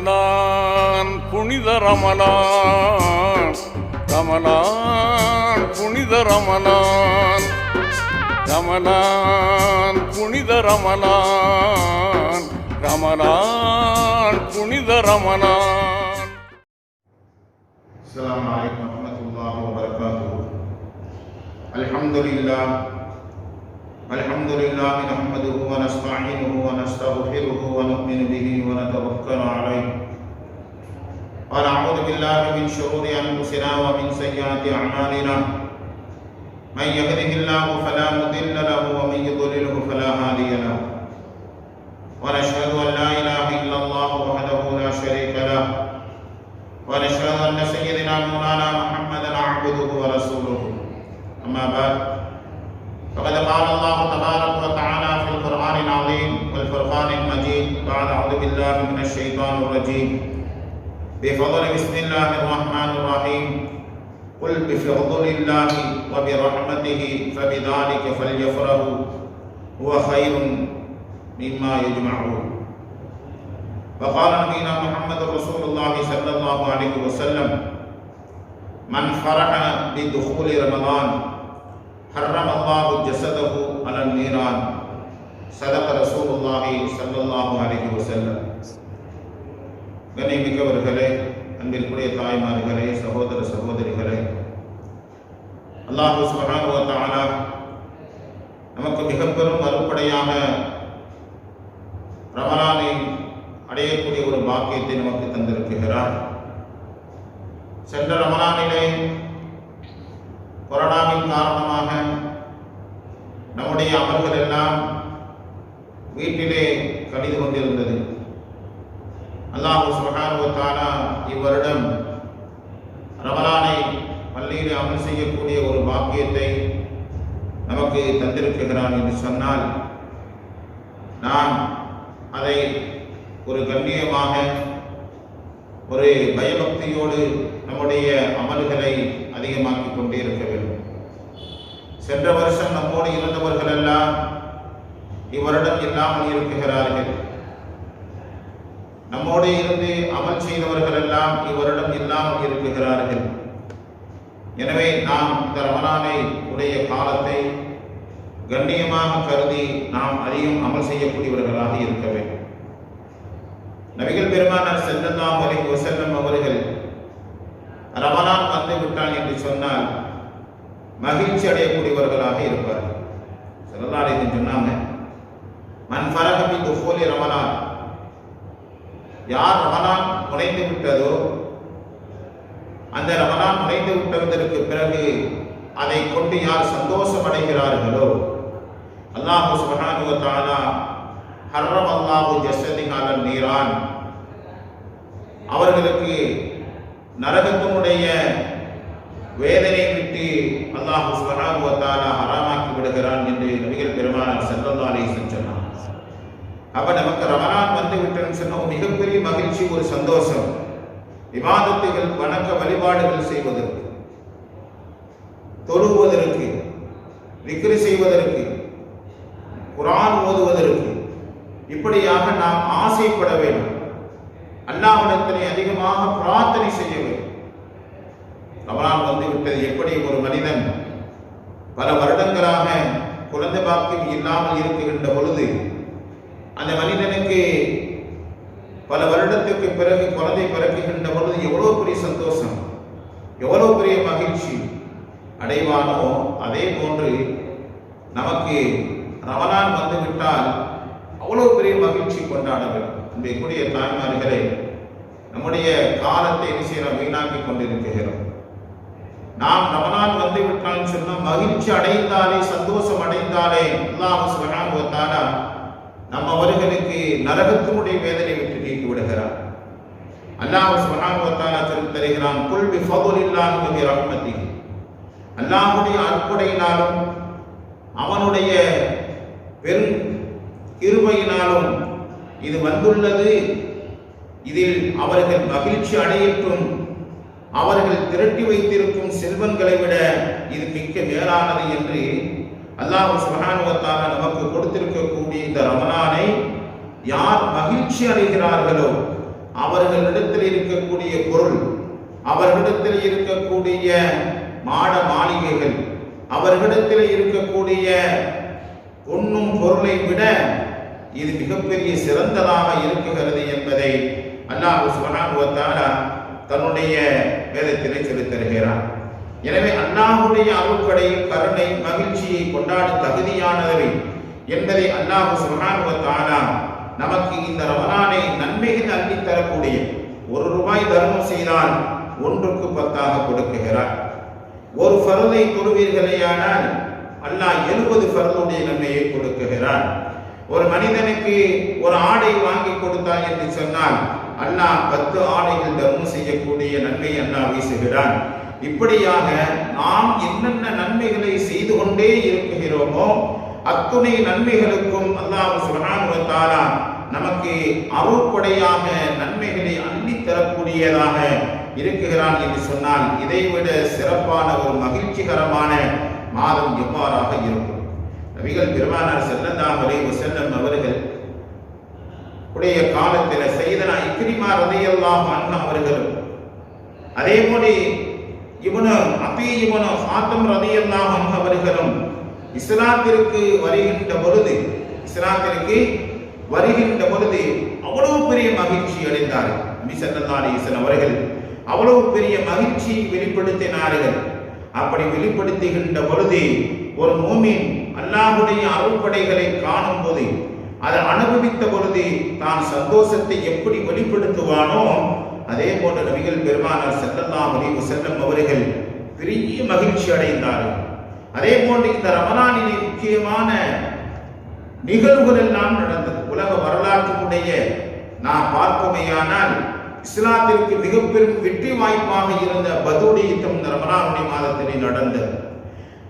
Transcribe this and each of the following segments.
ரமலான் புனித ரமலான், ரமலான் புனித ரமலான், ரமலான் புனித ரமலான், ரமலான் புனித ரமலான். அஸ்ஸலாமு அலைக்கும் வரஹ்மத்துல்லாஹி வபரகாத்துஹு. அல்ஹம்துலில்லாஹ் அல்ஹம்துலில்லாஹி நஹ்மதுஹு வ நஸ்தஈனுஹு வ நஸ்தக்ஃபிருஹு வ நு'மினு பிஹி வ நதவக்கலு அலைஹி வ நஅஊது பில்லாஹி மின் ஷுரூரி அன்ஃபுஸினா வ மின் ஸய்யிஆத்தி அஅமாலினா. மன் யஹ்திஹில்லாஹு ஃபலா முதில்ல லஹு வ மன் யுضللஹு ஃபலா ஹாதிய லஹு. வ நஷ்ஹது அன் லா இலாஹா இல்லல்லாஹு வஹ்தஹு லா ஷரீக லஹு ونشهد أن سيدنا مولانا محمدا عبده ورسوله. أما بعد فقد قال الله تبارك وتعالى في القرآن العظيم والفرقان المجيد بعد أعوذ بالله من الشيطان الرجيم بفضل بسم الله الرحمن الرحيم قل بفضل الله وبرحمته فبذلك فليفرحوا هو خير مما يجمعون. وقال نبينا محمد رسول الله صلى الله عليه وسلم من فرح بدخول رمضان حرم الله جسده على النيران. صدق رسول الله صلى الله عليه وسلم. கண்ணியமிக்கவர்களே, அன்பிற்குரிய தாய்மார்களே, சகோதர சகோதரிகளே, அல்லாஹ் சுப்ஹானஹு வ தஆலா நமக்கு மிக பெரும் அருட்படையாக ரமலானை அடையக்கூடிய ஒரு பாக்கியத்தை நமக்கு தந்திருக்கிறார். சென்ற ரமலானிலே கொரோனாவின் காரணமாக நம்முடைய அமல்கள் எல்லாம் வீட்டிலே கழிந்து கொண்டிருந்தது. அல்லாஹ் சுப்ஹானஹு வ தஆலா இவ்வருடம் ரமலானை பள்ளியிலே அமல் செய்யக்கூடிய ஒரு பாக்கியத்தை நமக்கு தந்திருக்கிறான் என்று சொன்னால் நாம் அதை ஒரு கண்ணியமாக, ஒரு பயபக்தியோடு நம்முடைய அமல்களை அதிகமாக்கிக் கொண்டே இருக்க வேண்டும். சென்ற வருஷம் நம்மோடு இருந்தவர்கள் எல்லாம் இவ்வருடம் இல்லாமல் இருக்கிறார்கள். நம்மோடு இருந்து அமல் செய்தவர்கள் எல்லாம் இவ்வருடம் இல்லாமல் இருக்கிறார்கள். எனவே நாம் இந்த ரமலானை உடைய காலத்தை கண்ணியமாக கருதி நாம் அதிகம் அமல் செய்யக்கூடியவர்களாக இருக்க வேண்டும். நபிகள் பெருமானார் ஸல்லல்லாஹு அலைஹி வஸல்லம் அவர்கள் ரமலான் வந்து விட்டால் என்று சொன்னால் மகிழ்ச்சி அடையக்கூடியவர்களாக இருப்பார்கள். ஸல்லல்லாஹு அலைஹி வஸல்லம் சொன்னாங்க, மன் ஃபரஹ பி துஃபூலி ரமலான், யார் ரமலான் நுழைந்து விட்டதோ, அந்த ரமலான் நுழைந்து விட்டதற்கு பிறகு அதை கொண்டு யார் சந்தோஷம் அடைகிறார்களோ, அல்லாஹ் சுப்ஹானஹு வ தஆலா ஹர்ரம் அல்லாஹு ஜஸதிஹ அலன் நீரான், அவர்களுக்கு நரகத்தினுடைய வேதனை விட்டு அல்லாஹ் சுப்ஹானஹு வ தஆலா ஹராமாக்கி விடுகிறான் என்று நபிகள் பெருமானார் ஸல்லல்லாஹு அலைஹி வஸல்லம் சொன்னார். அப்ப நமக்கு ரமலான் வந்து விட்டேன்னு சொன்ன மிகப்பெரிய மகிழ்ச்சி, ஒரு சந்தோஷம். இபாதத்துகள், வணக்க வழிபாடுகள் செய்வதற்கு, தொழுவதற்கு, விக்ரி செய்வதற்கு, குர்ஆன் ஓதுவதற்கு, இப்படியாக நாம் ஆசைப்பட வேண்டும். அல்லாஹ்விடத்திலே அதிகமாக பிரார்த்தனை செய்ய வேண்டும். ரமலான் வந்து விட்டது. எப்படி ஒரு மனிதன் பல வருடங்களாக குழந்தை பாக்கியம் இல்லாமல் இருக்குகின்ற பொழுது அந்த மனிதனுக்கு பல வருடத்துக்கு பிறகு குழந்தை பிறக்குகின்ற பொழுது எவ்வளவு பெரிய சந்தோஷம், எவ்வளவு பெரிய மகிழ்ச்சி அடைவானோ, அதே போன்று நமக்கு ரமலான் வந்து விட்டால் அவ்வளவு பெரிய மகிழ்ச்சி கொண்டாட வேண்டும். அன்பிற்குரிய தாய்மார்களே, நம்முடைய காலத்தை வீணாக்கி கொண்டிருக்கிறோம். நாம் ரமலான் வந்து விட்டால் சொன்னால் மகிழ்ச்சி அடைந்தாலே, சந்தோஷம் அடைந்தாலே அல்லாஹ் சுப்ஹானஹு வ தஆலா நம்ம அவர்களுக்கு நரகத்தினுடைய வேதனை விட்டு நீக்கி விடுகிறார். அல்லாஹ் சுப்ஹானஹு வ தஆலா சொல்லித் தருகிறான், குல் பி ஃபضலில்லாஹி வ பி ரஹ்மத்திஹி, அல்லாஹ்வுடைய அருட்கொடையினாலும் அவனுடைய பெரும் கிருபையினாலும் இது வந்துள்ளது, இதில் அவர்கள் மகிழ்ச்சி அடையட்டும், அவர்கள் திரட்டி வைத்திருக்கும் செல்வங்களை விட இது மிக்க மேலானது என்று அல்லாஹ் சுப்ஹானஹு வ தஆலா நமக்கு கொடுத்திருக்கக்கூடிய இந்த ரமலானை யார் மகிழ்ச்சி அடைகிறார்களோ அவர்களிடத்தில் இருக்கக்கூடிய பொருள், அவர்களிடத்தில் இருக்கக்கூடிய மாட மாளிகைகள், அவர்களிடத்தில் இருக்கக்கூடிய பொன்னும் பொருளை விட இது மிகப்பெரிய சிறந்ததாக இருக்குகிறது என்பதை அல்லாஹ் சுப்ஹானஹு வ தஆலா தன்னுடைய வேதத்திலே சொல்லித் தருகிறார். எனவே அல்லாஹ்வுடைய அருட்கொடை, கருணை, மகிழ்ச்சியை கொண்டாட தகுதியானவை என்பதை அல்லாஹ் சுப்ஹானஹு வ தஆலா நமக்கு இந்த ரமலானை நன்மைகள் அள்ளித் தரக்கூடிய, ₹1 தர்மம் செய்தால் 1க்கு 10 கொடுக்குகிறார். ஒரு ஃபர்தை தொழுவீர்களேயானால் அல்லாஹ் 70 ஃபர்துடைய நன்மையை கொடுக்குகிறார். ஒரு மனிதனுக்கு ஒரு ஆடை வாங்கி கொடுத்தார் என்று சொன்னால் அல்லாஹ் 10 ஆடைகள் தர்மம் செய்யக்கூடிய நன்மை அல்லாஹ் வீசுகிறான். இப்படியாக நாம் என்னென்ன நன்மைகளை செய்து கொண்டே இருக்கிறோமோ அத்துணை நன்மைகளுக்கும் அல்லாஹ் சுப்ஹானஹு வ தஆலா நமக்கு அருள்கொடையாக நன்மைகளை அள்ளி தரக்கூடியதாக இருக்கிறான் என்று சொன்னால் இதைவிட சிறப்பான ஒரு மகிழ்ச்சிகரமான மாதம் எவ்வாறாக இருக்கும்? நபிகள் பெருமானார் ஸல்லல்லாஹு அலைஹி வஸல்லம் அவர்கள் உடைய காலத்தில் சையதனா இக்ரிமா ரலியல்லாஹு அன்ஹு அவர்களும் அதேபோல இப்னு அபீ இப்னு ஹாத்தம் ரலியல்லாஹு அன்ஹு அவர்களும் இஸ்லாத்திற்கு வருகின்ற பொழுது அவ்வளவு பெரிய மகிழ்ச்சி அடைந்தார்கள். நபி ஸல்லல்லாஹு அலைஹி வஸல்லம் அவர்கள் அவ்வளவு பெரிய மகிழ்ச்சியை வெளிப்படுத்தினார்கள். அப்படி வெளிப்படுத்துகின்ற பொழுது ஒரு மூமின் அல்லாஹ்வுடைய அருள்கொடைகளை காணும் போது, அதை அனுபவித்த பொழுது தான் சந்தோஷத்தை எப்படி வெளிப்படுத்துவானோ அதே போன்று நபிகள் பெருமானார் ஸல்லல்லாஹு அலைஹி வஸல்லம் அவர்கள் பெரிய மகிழ்ச்சி அடைந்தார்கள். அதே போன்று இந்த ரமலானிலே முக்கியமான நிகழ்வுகள் எல்லாம் நடந்தது. உலக வரலாற்றினுடைய நாம் பார்ப்போமேயானால் இஸ்லாத்திற்கு மிக பெரும் வெற்றி வாய்ப்பாக இருந்த பத்ருடைய யுத்தம் இந்த ரமலானுடைய மாதத்திலே நடந்தது.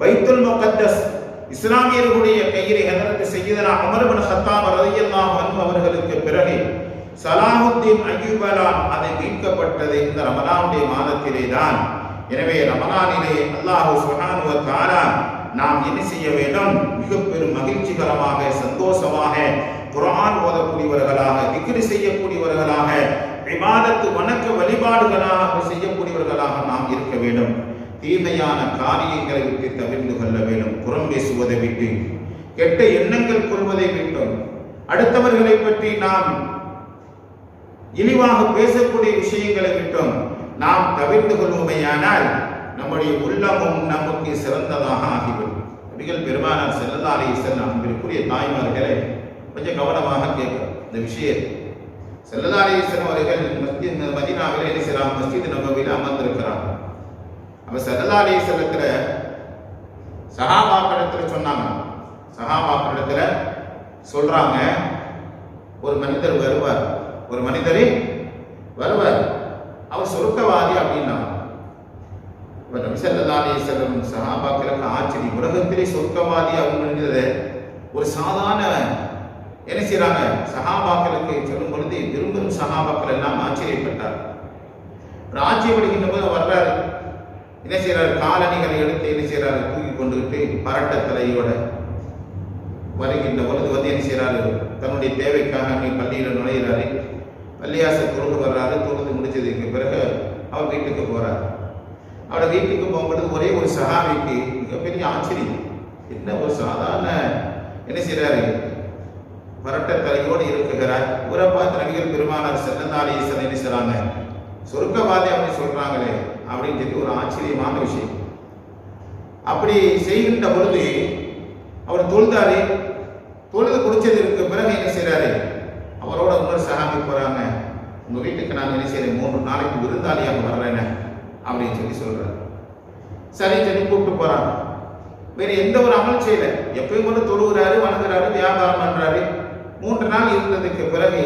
பைத்துல் முகத்தஸ் இஸ்லாமியர்களுடைய கையிலே ஹஜ்ரத் சய்யிதனா உமர் இப்னு கத்தாப் ரலியல்லாஹு அன்ஹு அவர்களுக்கு பிறகு சலாஹுத்தீன் அய்யூபலான் அது மீட்கப்பட்டது இந்த ரமலானுடைய மாதத்திலே தான். எனவே ரமலானிலே அல்லாஹ் சுப்ஹானஹு வ தஆலா நாம் என்ன செய்ய வேண்டும்? மிக பெரும் மகிழ்ச்சிகரமாக, சந்தோஷமாக குர்ஆன் ஓதக்கூடியவர்களாக, திக்ர் செய்யக்கூடியவர்களாக, இபாதத் வணக்க வழிபாடுகளாக செய்யக்கூடியவர்களாக நாம் இருக்க வேண்டும். தீமையான காரியங்களை விட்டு தவிர்த்து கொள்ள வேண்டும். புறம் பேசுவதை விட்டு, கெட்ட எண்ணங்கள் கொள்வதை விட்டோம், அடுத்தவர்களை பற்றி நாம் இழிவாக பேசக்கூடிய விஷயங்களை விட்டோம் நாம் தவிர்த்து கொள்வோமையானால் நம்முடைய உள்ளமும் நமக்கு சிறந்ததாக ஆகிவிடும். நபிகள் பெருமானார் ஸல்லல்லாஹு அலைஹி வஸல்லம் அன்பிற்குரிய தாய்மார்களே, கொஞ்சம் கவனமாக கேட்கணும் இந்த விஷயத்தை. ஸல்லல்லாஹு அலைஹி வஸல்லம் அவர்கள் மதீனாவிலே இஸ்லாம் மஸ்ஜித் நபவியில் அமர்ந்திருக்கிறார். அப்ப ஸல்லல்லாஹு அலைஹி வஸல்லத்துல சஹாபாக்களிடத்துல சொன்னாங்க, சஹாபாக்களிடத்துல சொல்றாங்க, ஒரு மனிதர் வருவார், அவர் சொர்க்கவாதி அப்படின்னா. நபி ஸல்லல்லாஹு அலைஹி வஸல்லம் சஹாபாக்களுக்கு ஆச்சரியம். உலகத்திலே சொர்க்கவாதி அப்படின்றது ஒரு சாதாரண என்ன செய்யறாங்க, சஹாபாக்களுக்கு சொல்லும் பொழுது பெரும் சஹாபாக்கள் எல்லாம் ஆச்சரியப்பட்டார். ஆச்சரியப்படுகின்ற போது வர்றாரு, என்ன செய்யறாரு, காலணிகளை எடுத்து என்ன செய்யறாரு, தூக்கி கொண்டுகிட்டு பரட்ட தலையோட வருகின்ற பொழுது என்ன செய்யறாரு, தன்னுடைய தேவைக்காக பள்ளியில் நுழையிறாரு. பள்ளியாசல் தொழுது வர்றாரு. தொழுது முடிச்சதுக்கு பிறகு அவர் வீட்டுக்கு போறார். அவரோட வீட்டுக்கு போகும்பொழுது ஒரே ஒரு சஹாபிக்கு மிகப்பெரிய ஆச்சரியம். என்ன ஒரு சாதாரண என்ன செய்யறாரு, பரட்ட தலையோடு இருக்குகிறார். இவரை பார்த்து நபிகள் பெருமானார் ஸல்லல்லாஹு அலைஹி வஸல்லம் என்ன செய்றாங்க, சொர்க்கவாதி அப்படி சொல்றாங்களே அப்படின்னு சொல்லி ஒரு ஆச்சரியமான விஷயம். அப்படி செய்கின்ற பொழுது அவர் தொழுதாரு. தொழுது குடிச்சதற்கு பிறகு என்ன செய்யறாரு, அவரோட இன்னொரு சஹாபி போறாங்க, உங்க வீட்டுக்கு நான் என்ன செய்யறேன், 3 நாளைக்கு விருந்தாளியாக வர்றேன் அப்படின்னு சொல்லி சொல்றாரு. சரி சொல்லி கூப்பிட்டு போறாங்க. வேற எந்த ஒரு அமல் செய்யல, எப்பயும் கூட தொழுகிறாரு, வணங்குறாரு, வியாபாரம் பண்றாரு. 3 நாள் இருந்ததுக்கு பிறகு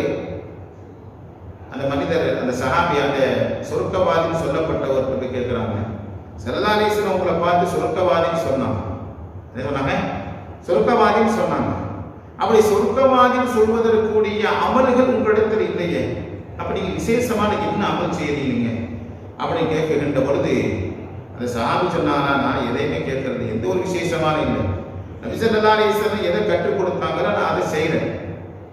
அந்த மனிதர், அந்த சஹாபி, அந்த சொர்க்கவாதின்னு சொல்லப்பட்டவர்கிட்ட கேட்கிறாங்க, ஸல்லல்லாஹு அலைஹி வஸல்லம் உங்களை பார்த்து சொர்க்கவாதின்னு சொன்னாங்க. என்ன சொன்னாங்க? சொர்க்கவாதின்னு சொன்னாங்க. அப்படி சொர்க்கவாதின்னு சொல்வதற்குரிய அமல்கள் உங்களிடத்தில் இல்லையே, அப்படி விசேஷமான என்ன அமல் செய்யறீங்க அப்படின்னு கேட்கின்ற பொழுது அந்த சஹாபி சொன்னாங்க, நான் எதையுமே கேட்கறது எந்த ஒரு விசேஷமான இல்லை. நபி ஸல்லல்லாஹு அலைஹி வஸல்லம் எதை கற்றுக் கொடுத்தாங்களோ நான் அதை செய்யறேன்.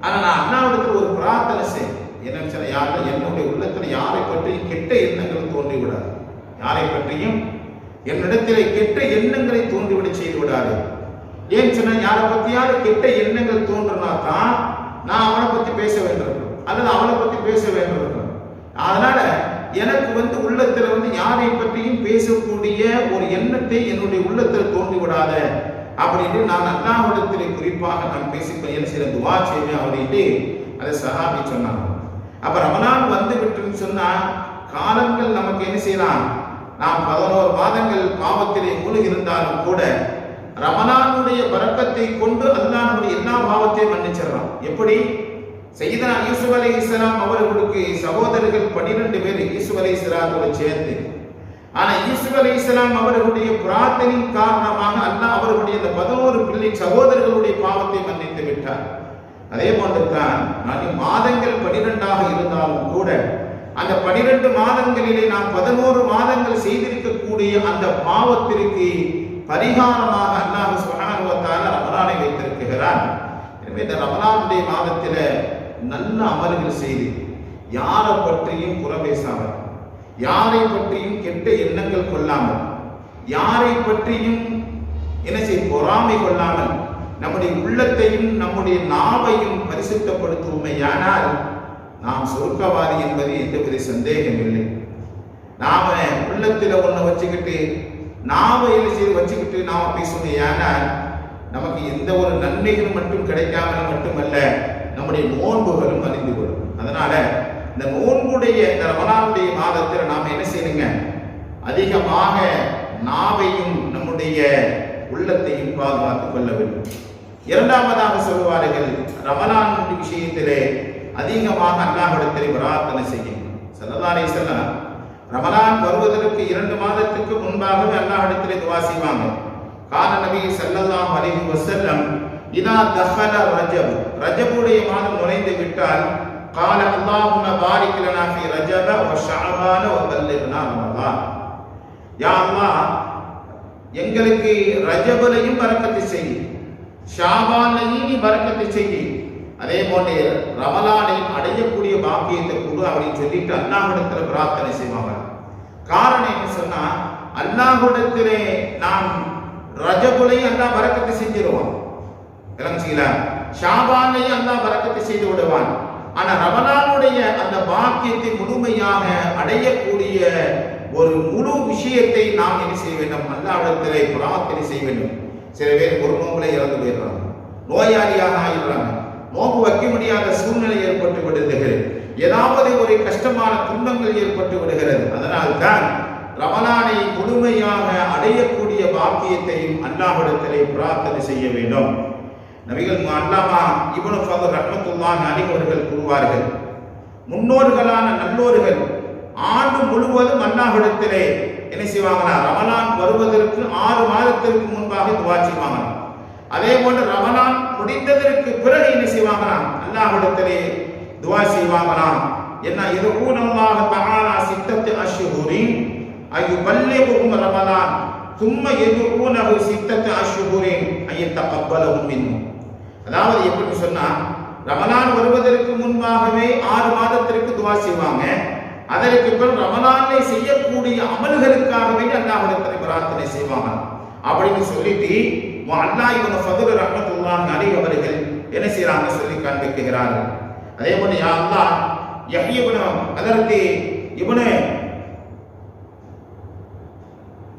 ஆனா நான் அல்லாஹ்விடத்தில் ஒரு பிரார்த்தனை செய்யறேன். என்ன யாரும் என்னுடைய உள்ளத்தில் யாரை பற்றியும் கெட்ட எண்ணங்கள் தோன்றிவிடாது. யாரை பற்றியும் என்னிடத்திலே கெட்ட எண்ணங்களை தோன்றிவிட செய்து விடாது. ஏன் சொன்னா, யாரை பற்றியாவது கெட்ட எண்ணங்கள் தோன்றினா தான் நான் அவனை பற்றி பேச வேண்டியிருக்கணும் அல்லது அவனை பற்றி பேச வேண்டியிருக்கணும். அதனால எனக்கு உள்ளத்துல யாரை பற்றியும் பேசக்கூடிய ஒரு எண்ணத்தை என்னுடைய உள்ளத்தில் தோன்றி விடாத அப்படின்னு நான் அல்லாஹ்விடத்திலே குறிப்பாக நான் பேசிக்கொள்ள சில துவா செய்வேன் அப்படின்ட்டு அதை சஹாபி சொன்னாங்க. அப்ப ரமலான் வந்து விட்டுன்னு சொன்னா காலங்கள் நமக்கு என்ன செய்யலாம், நாம் 11 மாதங்கள் பாவத்திலே மூழ்கி இருந்தாலும் கூட ரமலானுடைய பரக்கத்தை கொண்டு அல்லாஹ் நம்முடைய எல்லா பாவத்தையும் மன்னிச்சிடலாம். எப்படி? சையதுனா யூசுப் அலைஹிஸ்ஸலாம் அவர்களுக்கு சகோதரர்கள் 12 பேர் யூசுப் அலைஹிஸ்ஸலாத்தோடு சேர்ந்து. ஆனா யூசுப் அலைஹிஸ்ஸலாம் அவர்களுடைய பிரார்த்தனையின் காரணமாக அல்லாஹ் அவர்களுடைய இந்த 11 பிள்ளை சகோதரர்களுடைய பாவத்தை மன்னித்து விட்டார். அதே போன்று தான் மாதங்கள் 12ஆக இருந்தாலும் கூட அந்த 12 மாதங்களிலே நாம் 11 மாதங்கள் செய்திருக்கக்கூடிய அந்த பாவத்திற்கு பரிகாரமாக அல்லாஹ் சுப்ஹானஹு வ தஆலா ரமலானை வைத்திருக்கிறார். எனவே இந்த ரமலானுடைய மாதத்தில நல்ல அமல்கள் செய்து யாரை பற்றியும் புறம்பேசாமல், யாரை பற்றியும் கெட்ட எண்ணங்கள் கொள்ளாமல், யாரை பற்றியும் என்ன செய்ய பொறாமை கொள்ளாமல் நம்முடைய உள்ளத்தையும் நம்முடைய நாவையும் பரிசுத்தப்படுத்துவோமையானால் நாம் சொர்க்கவாதி என்பது எந்தவித சந்தேகம் இல்லை. நாம உள்ளத்துல ஒன்றை வச்சுக்கிட்டு நாவை வச்சுக்கிட்டு நாம பேசுவோமையானால் நமக்கு எந்த ஒரு நன்மைகளும் மட்டும் கிடைக்காமல் மட்டுமல்ல, நம்முடைய நோன்புகளும் அழிந்து கொள்ளும். அதனால இந்த நோன்புடைய இந்த ரமலானுடைய மாதத்தில் நாம் என்ன செய்யணுங்க, அதிகமாக நாவையும் நம்முடைய உள்ளத்தையும் பாதுகாத்துக் கொள்ள வேண்டும். இரண்டாவதாக சொல்வார்கள், ரமலான் விஷயத்திலே அதிகமாக அல்லாஹ்விடத்திலே பிரார்த்தனை செய்யும். ஸல்லல்லாஹு அலைஹி வஸல்லம் ரமலான் வருவதற்கு 2 மாதத்துக்கு முன்பாகவே அல்லாஹ்விடத்திலே துஆ செய்வாங்க. கான நபி ஸல்லல்லாஹு அலைஹி வஸல்லம் இதா தஹல ரஜப், ரஜபுடைய மாதம் நுழைந்து விட்டால் கால அல்லாஹும்ம பாரிக் லனா ஃபீ ரஜப வ ஷஅபான வ பல்லிக்னா ரமலான். யா அல்லாஹ், எங்களுக்கு ரஜபலையும் பரக்கத்தை செய், ஷாபானையும் நீ பரக்கத்தை செய், அதே போன்று ரமலானையும் அடையக்கூடிய பாக்கியத்தை கொடு அப்படின்னு சொல்லிட்டு அல்லாஹ்விடத்தில் பிரார்த்தனை செய்வாங்க. காரணம் என்ன சொன்னா, அல்லாஹ்விடத்திலே நாம் ரஜபுலையும் அல்லாஹ் பரக்கத்தை செஞ்சிருவான், ஷாபானையும் அல்லாஹ் பரக்கத்தை செய்து விடுவான். ஆனா ரமலானுடைய அந்த பாக்கியத்தை முழுமையாக அடையக்கூடிய ஒரு முழு விஷயத்தை நாம் என்ன செய்ய வேண்டும், அல்லாஹ்விடத்திலே பிரார்த்தனை செய்ய வேண்டும். சில பேர் ஒரு நோம்புல இறந்து போயிடுறாங்க, நோயாளியாக ஆயிடுறாங்க, நோம்பு வைக்க முடியாத சூழ்நிலை ஏற்பட்டு விடுகிறது, ஏதாவது ஒரு கஷ்டமான துன்பங்கள் ஏற்பட்டு விடுகிறது. அதனால்தான் ரமலானை முழுமையாக அடையக்கூடிய பாக்கியத்தையும் அல்லாஹ்விடத்திலே பிரார்த்தனை செய்ய வேண்டும். நபிகள் அல்லாமா இப்னு ஃபதுல் ரஹ்மத்துல்லாஹி அலைஹி அவர்கள் கூறுவார்கள், முன்னோர்களான நல்லோர்கள் ஆண்டு முழுவதும் அல்லாஹ்விடத்திலே என்ன செய்வாங்கன்னா, ரமலான் வருவதற்கு 6 மாதத்திற்கு முன்பாக துஆ செய்வாங்க. அதே போன்று ரமலான் முடிந்ததற்கு பிறகு என்ன செய்வாங்களாம், அல்லாஹ்விடத்திலே துஆ செய்வாங்களாம். என்ன, யதுஊனல்லாஹ தஆலா சித்தத்து அஷ்ஹுரின் அயுபல்லிகுஹும் ரமலான் தும்ம யதுஊனஹு சித்தத்து அஷ்ஹுரின் அயதகப்பலஹும் மின்ஹு. அதாவது எப்படி சொன்னா, ரமலான் வருவதற்கு முன்பாகவே 6 மாதத்திற்கு துஆ செய்வாங்க. அதற்கு பிறகு ரமலானை செய்யக்கூடிய அமல்களுக்காகவே அல்லாஹ்விடத்திலே பிரார்த்தனை செய்வாங்க அப்படின்னு சொல்லிட்டு அல்லாஹ் இப்னு ஃபதுல் ரஹ்மத்துல்லாஹி அலைஹி அவர்கள் என்ன செய்றாங்க சொல்லி காண்பிக்கிறார்கள். அதே போல யா அல்லாஹ், யஹ்யா இப்னு ஹதரத் இப்னு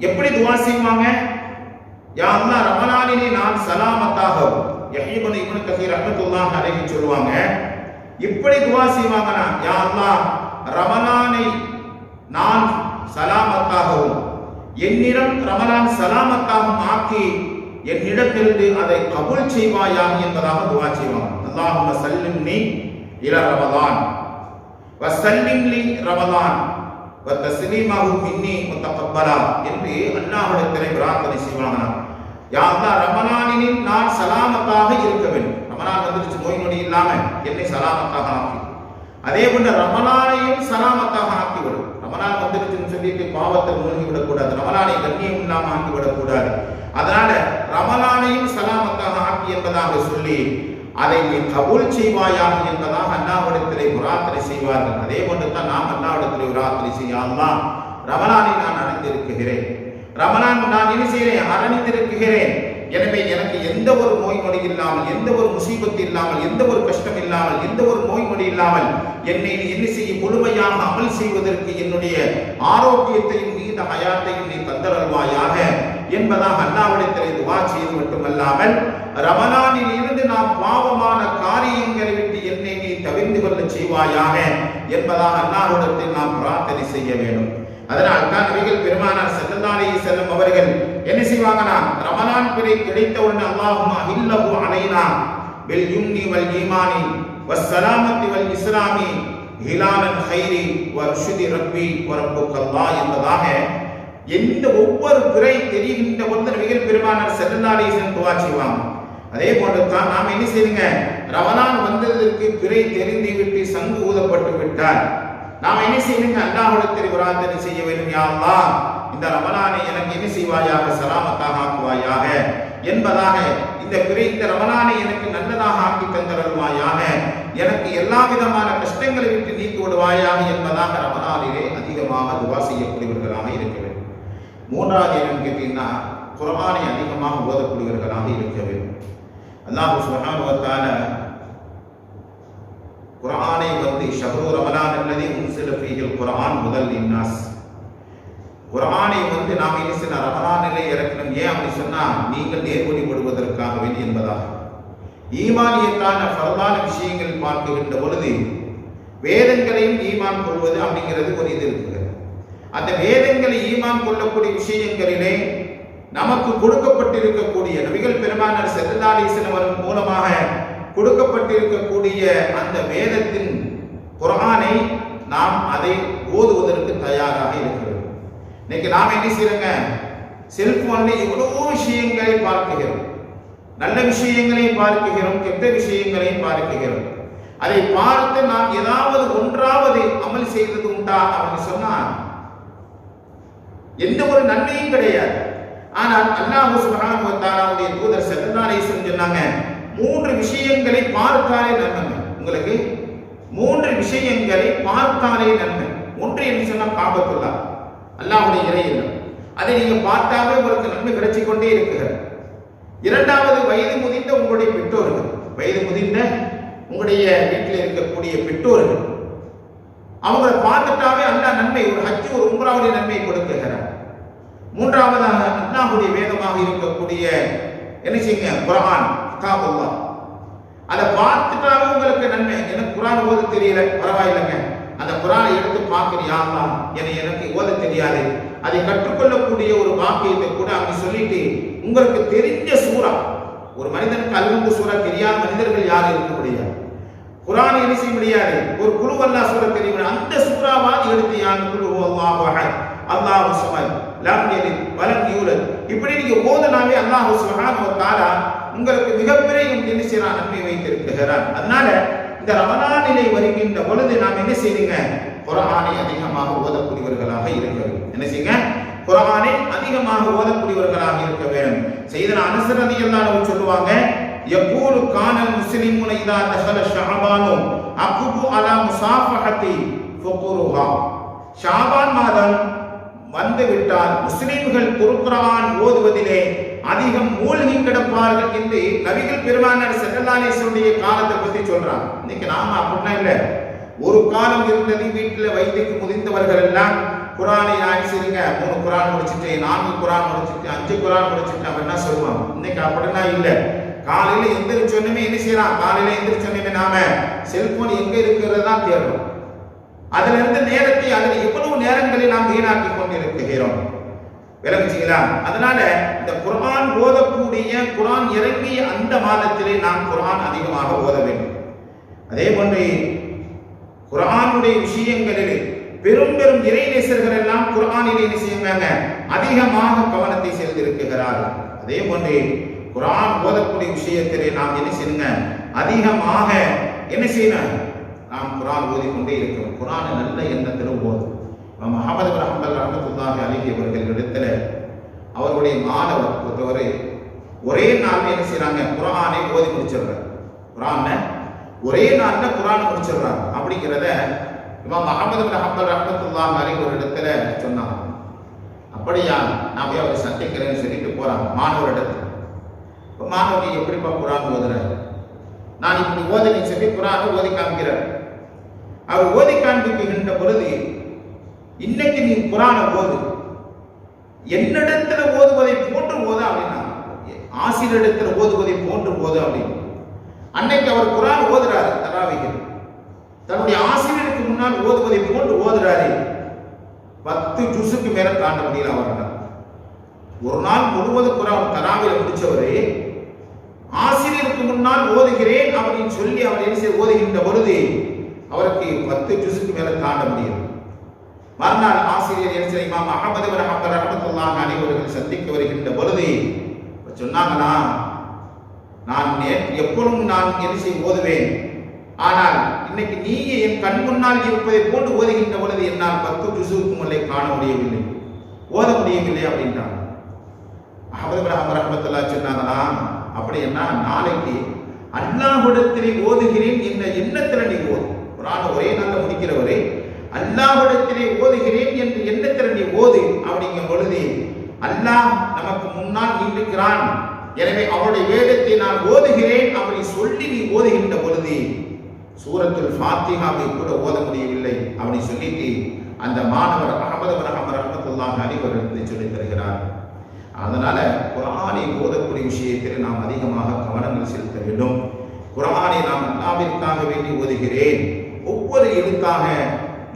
எப்படி துஆ செய்வாங்க, யா அல்லாஹ் ரமலானிலே நான் சலாமத்தாக, யஹ்யா இப்னு கஸீர் ரஹ்மத்துல்லாஹி அலைஹி சொல்வாங்க, இப்படி துஆ செய்வாங்கனா, யா அல்லாஹ் ரமலானை நான் சலாமத்தாகவும் என்னிடம் ரமலான் சலாமத்தாகவும் ஆக்கி என்னிடத்திலிருந்து அதை கபூல் செய்வாயாக என்பதாக துஆ செய்வாங்க. அல்லாஹும்ம சல்லிம்னி இலா ரமலான் வ சல்லிம்லி ரமலான் வ தஸ்லீமஹு மின்னி முத்தகப்பலா என்று அல்லாஹ்விடத்திலே பிரார்த்தனை செய்வாங்க. யா அல்லாஹ், ரமலானில் நான் சலாமத்தாக இருக்க வேண்டும். ரமலான் வந்துருச்சு, நோய் நொடி இல்லாம என்னை சலாமத்தாக ஆக்கி, அதே போன்று ரமலானையும் சலாமத்தாக ஆக்கிவிடும். ரமலான் வந்துருச்சுன்னு சொல்லிட்டு பாவத்தை மூழ்கி விடக்கூடாது, ரமலானை கண்ணியம் இல்லாம ஆக்கிவிடக்கூடாது. அதனால ரமலானையும் சலாமத்தாக ஆக்கி என்பதாக சொல்லி அதை நீ கபூல் செய்வாயாக என்பதாக அல்லாஹ்விடத்திலே பிரார்த்தனை செய்வார்கள். அதே போன்று தான் நாம் அல்லாஹ்விடத்திலே பிரார்த்தனை செய்ய, அல்லாஹ் ரமலானை நான் அடைந்திருக்கிறேன், ரமலான் நான் என்ன செய்கிறேன், அடைந்திருக்கிறேன். எனவே எனக்கு எந்த ஒரு நோய் நொடி இல்லாமல், எந்த ஒரு முசீபத்து இல்லாமல், எந்த ஒரு கஷ்டம் இல்லாமல், எந்த ஒரு நோய் நொடி இல்லாமல் என்னை நீ என்ன செய்ய முழுமையாக அமல் செய்வதற்கு என்னுடைய ஆரோக்கியத்தையும் நீண்ட ஹயாத்தையும் நீ தந்தருள்வாயாக என்பதாக அல்லாஹ்விடத்தில் துஆ செய்து மட்டுமல்லாமல் ரமலானில் இருந்து நாம் பாவமான காரியங்களை விட்டு என்னை நீ தவிர்த்து கொள்ள செய்வாயாக என்பதாக அல்லாஹ்விடத்தில் நாம் பிரார்த்தனை செய்ய வேண்டும். அதனால் தான் நபிகள் பெருமானார் ஸல்லல்லாஹு அலைஹி வஸல்லம் அவர்கள் என்ன செய்வாங்கன்னா, ரமலான் பிறை கிடைத்தவுடன் அல்லாஹும்ம அஹில்லஹு அலைனா பில் யும்னி வல் ஈமானி வஸ்ஸலாமத்தி வல் இஸ்லாமி ஹிலாலன் கைரி வ ருஷ்தி ரப்பி வ ரப்புக்கல்லாஹ் என்பதாக எந்த ஒவ்வொரு பிறை தெரிகின்ற பொழுது நபிகள் பெருமானார் ஸல்லல்லாஹு அலைஹி வஸல்லம் துஆ செய்வாங்க. அதே போன்று தான் நாம் என்ன செய்யுங்க, ரமலான் வந்ததற்கு பிறை தெரிந்து விட்டு சங்கு ஊதப்பட்டு விட்டால் நாம் என்ன செய்யணுங்க, அல்லாஹ்விடத்தில் பிரார்த்தனை செய்ய வேண்டும். யா அல்லாஹ், இந்த ரமலானை எனக்கு என்ன செய்வாயாக, சலாமத்தாக ஆக்குவாயாக என்பதாக, இந்த ரமலானை எனக்கு நல்லதாக ஆக்கி தந்தருள்வாயாக, எனக்கு எல்லா விதமான கஷ்டங்களை விட்டு நீக்கி விடுவாயாக என்பதாக ரமலானிலே அதிகமாக துஆ செய்யக்கூடியவர்களாக இருக்க வேண்டும். மூன்றாவது என்னன்னு கேட்டீங்கன்னா, குர்ஆனை அதிகமாக ஓதக்கூடியவர்களாக இருக்க வேண்டும். அல்லாஹ் சுப்ஹானஹு வ தஆலா குர்ஆனை ஷஹ்ரு ரமலான் அல்லதி உன்சில ஃபீஹில் குர்ஆன் முதல் லின்னாஸ், குர்ஆனை நாம் என்ன செய்ய ரமலானிலே இறக்கணும். ஏன் அப்படி சொன்னா, நீங்கள் நேர்வழிப்படுவதற்காக வேண்டி என்பதாக. ஈமானியத்தான ஃபர்தான விஷயங்கள் பார்க்கின்ற பொழுது வேதங்களையும் ஈமான் கொள்வது அப்படிங்கிறது ஒரு இது இருக்குது. அந்த வேதங்களை ஈமான் கொள்ளக்கூடிய விஷயங்களிலே நமக்கு கொடுக்கப்பட்டிருக்கக்கூடிய நபிகள் பெருமானார் ஸல்லல்லாஹு அலைஹி வஸல்லம் மூலமாக கொடுக்கப்பட்டிருக்கக்கூடிய அந்த வேதத்தின் குர்ஆனை நாம் அதை ஓதுவதற்கு தயாராக இருக்கிறோம். இன்னைக்கு நாம் என்ன செய்யறோங்க, செல்போன்ல எவ்வளவோ விஷயங்களை பார்க்கிறோம், நல்ல விஷயங்களை பார்க்கிறோம், கெட்ட விஷயங்களை பார்க்கிறோம். அதை பார்த்து நாம் ஏதாவது ஒன்றாவது அமல் செய்தது உண்டா அப்படின்னு சொன்னா எந்த ஒரு நன்மையும் கிடையாது. ஆனால் அல்லாஹ் சுப்ஹானஹு வ தஆலாவுடைய தூதர் ஸல்லல்லாஹு அலைஹி வஸல்லம் சொன்னாங்க, 3 விஷயங்களை பார்த்தாலே நன்மை. உங்களுக்கு 3 விஷயங்களை பார்த்தாலே நன்மை. ஒன்று என்ன சொன்னா, காபத்துல்லாஹ், அல்லாஹ்வுடைய இறை இல்லம். அதை நீங்க பார்த்தாலே உங்களுக்கு நன்மை கிடைச்சிக் கொண்டே இருக்கிறது. இரண்டாவது, வயது முதிர்ந்த உங்களுடைய பெற்றோர்கள், வயது முதிர்ந்த உங்களுடைய வீட்டில் இருக்கக்கூடிய பெற்றோர்கள், அவங்களை பார்த்துட்டாவே அல்லாஹ் நன்மை, ஒரு ஹஜ் ஒரு உம்ராவுடைய நன்மை கொடுக்கிறார். மூன்றாவதாக அல்லாஹ்வுடைய வேதமாக இருக்கக்கூடிய என்ன செய்யுங்க, குர்ஆன் கிதாபுல்லாஹ், அதை பார்த்துட்டாவே உங்களுக்கு நன்மை. எனக்கு குர்ஆன் ஓத தெரியல, பரவாயில்லைங்க, அந்த குர்ஆனை எடுத்து பார்க்கறியா, அல்லாஹ் எனக்கு ஓத தெரியாது, அதை கற்றுக்கொள்ளக்கூடிய ஒரு வாக்கியத்தை கூட அப்படி சொல்லிட்டு உங்களுக்கு தெரிஞ்ச சூரா, ஒரு மனிதனுக்கு அல்ஹம்து சூரா தெரியாத மனிதர்கள் யாரும் இருக்க முடியாது. குர்ஆனை என்ன செய்ய முடியாது, ஒரு குல் வல்லாஹ் சூரா தெரியும், அந்த சூராவாது எடுத்து யான் குல் ஹுவல்லாஹு அஹத் அல்லாஹு ஸமத் லம் யலித் வலம் யூலத், இப்படி நீங்க ஓதுனாவே அல்லாஹ் சுப்ஹானஹு வ தஆலா உங்களுக்கு மிகப்பெரிய என்ன செய்யறான், நன்மை வைத்திருக்கிறான். அதனால இந்த ரமலானிலே வருகின்ற பொழுது நாம் என்ன செய்யுங்க, குர்ஆனை அதிகமாக ஓதக்கூடியவர்களாக இருக்க வேண்டும். என்ன செய்யுங்க, குர்ஆனை அதிகமாக ஓதக்கூடியவர்களாக இருக்க வேண்டும். சையதுனா அனஸ் ரலியல்லாஹு அன்ஹு சொல்லுவாங்க, யகூலு கானல் முஸ்லிமூன இதா தஹல ஷஅபானு அக்பு அலா முசாஃபஹதி ஃபுகுருஹா, ஷாபான் மாதம் வந்து விட்டால் முஸ்லிம்கள் குர்ஆன் ஓதுவதிலே அதிகம் மூழ்கி கிடப்பார்கள் என்று நபிகள் பெருமானார் ஸல்லல்லாஹு அலைஹி வஸல்லம் காலத்தை பத்தி சொல்றாங்க. இன்னைக்கு நாம அப்படின்னா இல்ல, ஒரு காலம் இருந்தது, வீட்டில் வயதுக்கு முதிர்ந்தவர்கள் எல்லாம் குர்ஆனை ஆயிடுச்சுங்க, 3 குர்ஆன் முடிச்சுட்டு, 4 குர்ஆன் முடிச்சுட்டு, 5 குர்ஆன் முடிச்சுட்டு அப்படின்னா சொல்லுவாங்க. இன்னைக்கு அப்படின்னா இல்ல. காலையில எந்திரிச்சோன்னே என்ன செய்யலாம், காலையில எந்திரிச்சோன்னே நாம செல்போன் எங்க இருக்கிறதா தேடுறோம். அதுல இருந்து நேரத்தை, அதுல எவ்வளவு நேரங்களை நாம் வீணாக்கி கொண்டிருக்கிறோம், விளங்குச்சுங்களா? அதனால இந்த குர்ஆன் ஓதக்கூடிய, குர்ஆன் இறங்கிய அந்த மாதத்திலே நாம் குர்ஆன் அதிகமாக ஓத வேண்டும். அதே போன்று குர்ஆனுடைய விஷயங்களிலே பெரும் பெரும் இறைநேசர்கள் எல்லாம் குர்ஆனிலே என்ன செய்யுங்க, அதிகமாக கவனத்தை செலுத்தியிருக்கிறார்கள். அதே போன்று குர்ஆன் ஓதக்கூடிய விஷயத்திலே நாம் என்ன செய்யுங்க, அதிகமாக என்ன செய்யணும், நாம் குர்ஆன் ஓதிக்கொண்டே இருக்கிறோம். குர்ஆனை நல்ல எண்ணத்தில் ஓதும். முஹம்மது பின் ஹம்பல் ரஹ்மத்துல்லாஹி அலைஹி அவர்களிடத்தில் அவருடைய மாணவர் ஒருத்தவரை ஒரே நாள் என்ன செய்யறாங்க, குர்ஆனை ஓதி முடிச்சிடுறாங்க. குரான்ல ஒரே நாள்ல குரான் முடிச்சிடுறாங்க அப்படிங்கிறத இமாம் அஹ்மது பின் ஹம்பல் ரஹ்மத்துல்லாஹி அலைஹி ஒரு இடத்துல சொன்னாங்க. அப்படியா, நான் போய் அவரை சந்திக்கிறேன்னு சொல்லிட்டு போறாங்க மாணவர் இடத்துல. இப்போ மாணவர் எப்படிப்பா குரான் ஓதுறாரு, நான் இப்படி ஓதனை சொல்லி குரானை ஓதி காமிக்கிறார். அவர் ஓதி காண்பிக்கின்ற பொழுது, இன்னைக்கு நீ குரானை ஓது, என்னிடத்துல ஓதுவதை போன்று ஓத அப்படின்னா, ஆசிரியரிடத்தில் ஓதுவதை போன்று ஓது அப்படின்னு. அன்னைக்கு அவர் குரான் ஓதுறாரு தராவிகள், தன்னுடைய ஆசிரியருக்கு முன்னால் ஓதுவதை போன்று ஓதுறாரு. 10 ஜுஸுக்கு மேல தாண்ட முடியல அவர்கள். ஒரு நாள் முழுவதும் குரான் தராவில முடிச்சவரே ஆசிரியருக்கு முன்னால் ஓதுகிறேன் அப்படின்னு சொல்லி அவர் என்ன ஓதுகின்ற பொழுது அவருக்கு 10 ஜுஸுக்கு மேல தாண்ட முடியும். மறுநாள் ஆசிரியர் என்ன இமாம் அஹ்மது பின் ஹம்பல் ரஹ்மத்துல்லாஹி அலைஹி அவர்கள் சந்திக்க வருகின்ற பொழுது சொன்னாங்கன்னா, நான் எப்பொழுதும் நான் என்ன ஓதுவேன், ஆனால் இன்னைக்கு நீ என் கண் முன்னால் இருப்பதை போன்று ஓதுகின்ற பொழுது என்னால் 10 ஜுஸுக்கு மேலே காண முடியவில்லை, ஓத முடியவில்லை அப்படின்றாங்க. அஹ்மது பின் ஹம்பல் ரஹ்மத்துல்லாஹி சொன்னாங்கன்னா, அப்படி என்ன நாளைக்கு அல்லாஹ்விடத்திலே ஓதுகிறேன் என்ற எண்ணத்தில் நீ ஓது. குர்ஆன் ஒரே நாள்ல முடிக்கிறவரே அல்லாஹ்விடத்திலே ஓதுகிறேன் என்ற எண்ணத்தில் நீ ஓது அப்படிங்கிற பொழுது அல்லாஹ் நமக்கு முன்னால் நிற்கிறான், எனவே அவருடைய வேதத்தை நான் ஓதுகிறேன் அப்படி சொல்லி நீ ஓதுகின்ற பொழுது சூரத்துல் ஃபாத்திஹாவை கூட ஓத முடியவில்லை அப்படி சொல்லிட்டு அந்த மாணவர் அஹ்மது பின் ஹம்பல் ரஹ்மத்துல்லாஹி அலைஹி அவர்கள் சொல்லி தருகிறார். அதனால குர்ஆனை ஓதக்கூடிய விஷயத்தில் நாம் அதிகமாக கவனங்கள் செலுத்த வேண்டும். குர்ஆனை நாம் அல்லாஹ்விற்காக வேண்டி ஓதுகிறேன், ஒவ்வொரு எழுத்தாக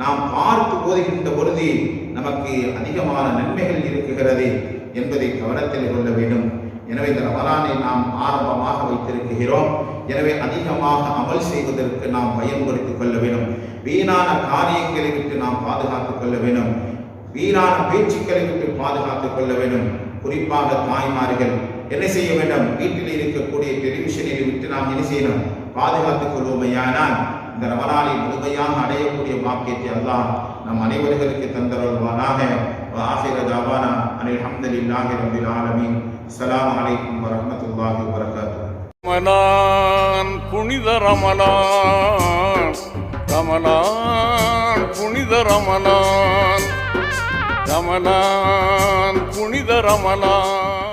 நாம் பார்த்து ஓதுகின்ற பொழுது நமக்கு அதிகமான நன்மைகள் இருக்குகிறது என்பதை கவனத்தில் கொள்ள வேண்டும். எனவே இந்த ரமலானை நாம் ஆரம்பமாக வைத்திருக்கிறோம். எனவே அதிகமாக அமல் செய்வதற்கு நாம் பயன்படுத்திக் கொள்ள வேண்டும். வீணான காரியங்களை விட்டு நாம் பாதுகாத்துக் கொள்ள வேண்டும். வீணான பேச்சுக்களை விட்டு பாதுகாத்துக் கொள்ள வேண்டும். குறிப்பாக தாய்மார்கள் என்ன செய்ய வேண்டும், வீட்டில் இருக்கக்கூடிய டெலிவிஷனை விட்டு நாம் என்ன செய்யணும், பாதுகாத்துக் கொள்வோமையானால் இந்த ரமலானை முழுமையாக அடையக்கூடிய பாக்கியத்தை அல்லாஹ் நம் அனைவர்களுக்கு தந்தருள்வானாக. ஆகிர தாவானா அனில் ஹம்துலில்லாஹி ரப்பில் ஆலமீன். அஸ்ஸலாமு அலைக்கும் வரஹ்மத்துல்லாஹி வபரகாத்துஹு. ரமலான் புனித ரமலான், ரமலான் புனித ரமலான், ரமலான் புனித ரமலான்.